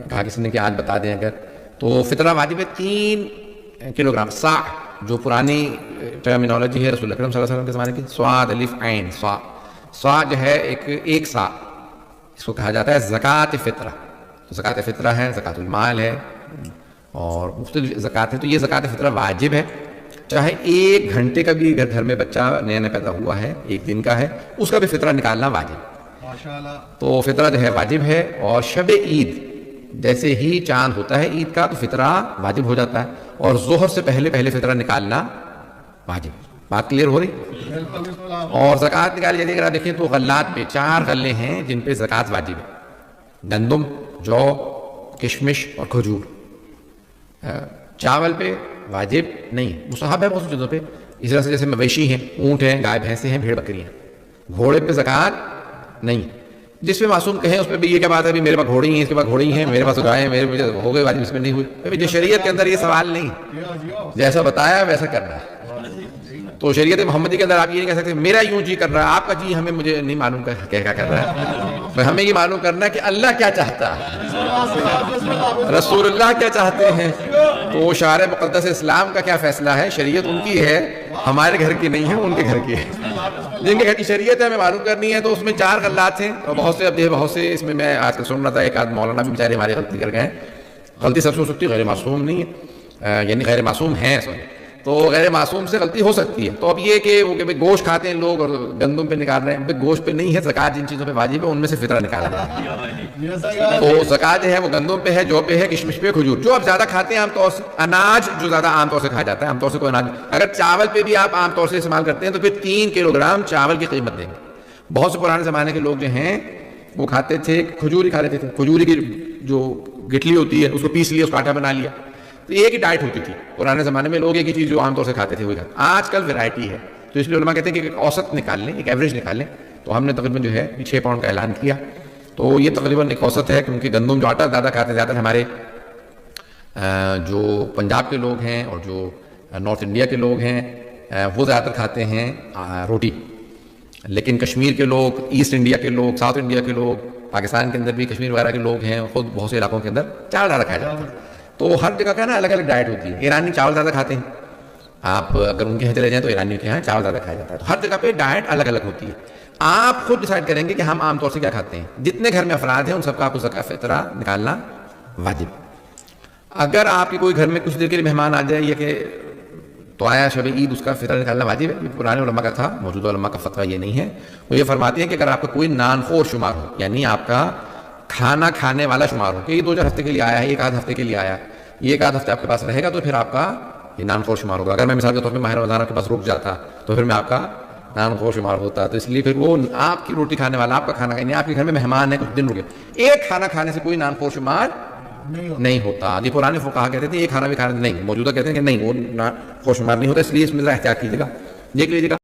کہا کسی نے کہ آج بتا دیں اگر، تو فطرہ واجب ہے 3 کلو گرام. صاع جو پرانی ٹرمینالوجی ہے رسول اکرم صلی اللہ علیہ وسلم کے زمانے کی، صاد الف عین صاع، صاع جو ہے ایک صاع، اس کو کہا جاتا ہے زکوٰۃ فطرہ. زکوٰۃ فطرہ ہے، زکوٰۃ المال ہے اور مختلف زکوٰۃ ہے. تو یہ زکوٰۃ فطرہ واجب ہے، چاہے 1 گھنٹے کا بھی اگر گھر میں بچہ نیا نیا پیدا ہوا ہے، 1 دن کا ہے، اس کا بھی فطرہ نکالنا واجب. تو فطرہ جو ہے واجب ہے. اور شب عید جیسے ہی چاند ہوتا ہے عید کا تو فطرہ واجب ہو جاتا ہے، اور ظہر سے پہلے فطرہ نکالنا واجب. بات کلیئر ہو رہی؟ اور زکوٰۃ نکالی جاتی ہے اگر آپ دیکھیں تو غلات پہ 4 غلے ہیں جن پہ زکوٰۃ واجب ہے: گندم، جو، کشمش اور کھجور. چاول پہ واجب نہیں، مستحب ہے بہت سی چیزوں پہ. اس طرح سے جیسے مویشی ہیں، اونٹ ہیں، گائے بھینسیں ہیں، بھیڑ بکری ہیں. گھوڑے پہ زکوٰۃ نہیں. جس پہ معصوم کہیں اس پہ بھی یہ کیا بات ہے بھی میرے پاس گھوڑی ہیں، اس کے پاس گھوڑی ہیں، میرے پاس گائے ہیں، میرے ہو گئے واجب، اس میں نہیں ہوئی. جو شریعت کے اندر یہ سوال نہیں، جیسا بتایا ویسا کرنا ہے. تو شریعت محمدی کے اندر آپ یہ نہیں کہہ سکتے میرا یوں جی کر رہا ہے، آپ کا جی ہمیں مجھے نہیں معلوم کیا کر رہا ہے. ہمیں یہ معلوم کرنا ہے کہ اللہ کیا چاہتا ہے، رسول اللہ کیا چاہتے ہیں، تو شارع مقدس اسلام کا کیا فیصلہ ہے. شریعت ان کی ہے، ہمارے گھر کی نہیں ہے، ان کے گھر کی ہے. جن کے گھر کی شریعت ہے ہمیں معلوم کرنی ہے. تو اس میں 4 غلات ہیں اور بہت سے اس میں آج کل سن رہا تھا، ایک آدھ مولانا بھی بیچارے ہماری غلطی کر گئے ہیں. غلطی سب سے ہو سکتی ہے، غیر معصوم نہیں ہے، یعنی غیر معصوم ہیں. تو غیر معصوم سے غلطی ہو سکتی ہے. تو اب یہ کہ گوشت کھاتے ہیں لوگ اور گندم پہ نکال رہے ہیں، گوشت پہ نہیں ہے زکوٰۃ. جن چیزوں پہ واجب ہے ان میں سے فطرہ نکالا جائے. تو زکوٰۃ جو ہے وہ گندم پہ ہے، جو پہ ہے، کشمش پہ، کھجور. جو آپ زیادہ کھاتے ہیں عام طور سے، اناج جو زیادہ عام طور سے کھایا جاتا ہے، عام طور سے کوئی اناج، اگر چاول پہ بھی آپ عام طور سے استعمال کرتے ہیں تو پھر 3 کلو گرام چاول کی قیمت دیں گے. بہت سے پرانے زمانے کے لوگ جو ہیں وہ کھاتے تھے، کھجور ہی کھا لیتے تھے. کھجور کی جو گٹلی ہوتی ہے اس کو پیس لیا، اس کو آٹا بنا لیا. تو ایک ہی ڈائٹ ہوتی تھی پرانے زمانے میں. لوگ ایک ہی چیز جو عام طور سے کھاتے تھے وہی کھاتے. آج کل ویرائٹی ہے، تو اس لیے علماء کہتے ہیں کہ ایک اوسط نکال لیں، ایک ایوریج نکال لیں. تو ہم نے تقریباً جو ہے 6 پاؤنڈ کا اعلان کیا. تو یہ تقریباً ایک اوسط ہے، کیونکہ گندم جو آٹا زیادہ کھاتے ہیں، زیادہ ہمارے جو پنجاب کے لوگ ہیں اور جو نارتھ انڈیا کے لوگ ہیں وہ زیادہ تر کھاتے ہیں روٹی. لیکن کشمیر کے لوگ، ایسٹ انڈیا کے لوگ، ساؤتھ انڈیا کے لوگ، پاکستان کے اندر بھی کشمیر وغیرہ کے لوگ ہیں، خود بہت سے علاقوں کے اندر چاول زیادہ کھایا جاتا ہے. تو ہر جگہ کا نا الگ الگ ڈائٹ ہوتی ہے. ایرانی چاول زیادہ کھاتے ہیں، آپ اگر ان کے یہاں چلے جائیں تو ایرانیوں کے یہاں چاول زیادہ کھایا جاتا ہے. تو ہر جگہ پہ ڈائٹ الگ الگ ہوتی ہے. آپ خود ڈیسائیڈ کریں گے کہ ہم عام طور سے کیا کھاتے ہیں. جتنے گھر میں افراد ہیں ان سب کا آپ کو زکوٰۃ فطرہ نکالنا واجب. اگر آپ کے کوئی گھر میں کچھ دیر کے لیے مہمان آ جائے، یہ کہ تو آیا شب عید، اس کا فطرہ نکالنا واجب ہے. پرانے علماء کا تھا، موجودہ علماء کا فتویٰ یہ نہیں ہے. وہ یہ فرماتے ہیں کہ اگر آپ کا کوئی نان خور شمار ہو، یعنی آپ کا کھانا کھانے والا شمار ہو، کہ یہ 2-4 ہفتے کے لیے آیا ہے، 1 آدھ ہفتے کے لیے آیا ہے، یہ 1 آدھ ہفتے آپ کے پاس رہے گا، تو پھر آپ کا یہ نان خور شمار ہوگا. اگر میں مثال کے طور پہ ماہ رمضان کے پاس رک جاتا تو پھر میں آپ کا نان خور شمار ہوتا. تو اس لیے پھر وہ آپ کی روٹی کھانے والا، آپ کا کھانا کھانے، آپ کے گھر میں مہمان ہے، کچھ دن رکے، ایک کھانا کھانے سے کوئی نان خور شمار نہیں ہوتا. یہ پرانے فقہا کہتے تھے یہ کھانا بھی کھانا نہیں، موجودہ کہتے ہیں کہ نہیں، وہ نان خور شمار نہیں ہوتا. اس لیے اس میں ذرا احتیاط کیجیے گا، دیکھ لیجیے گا.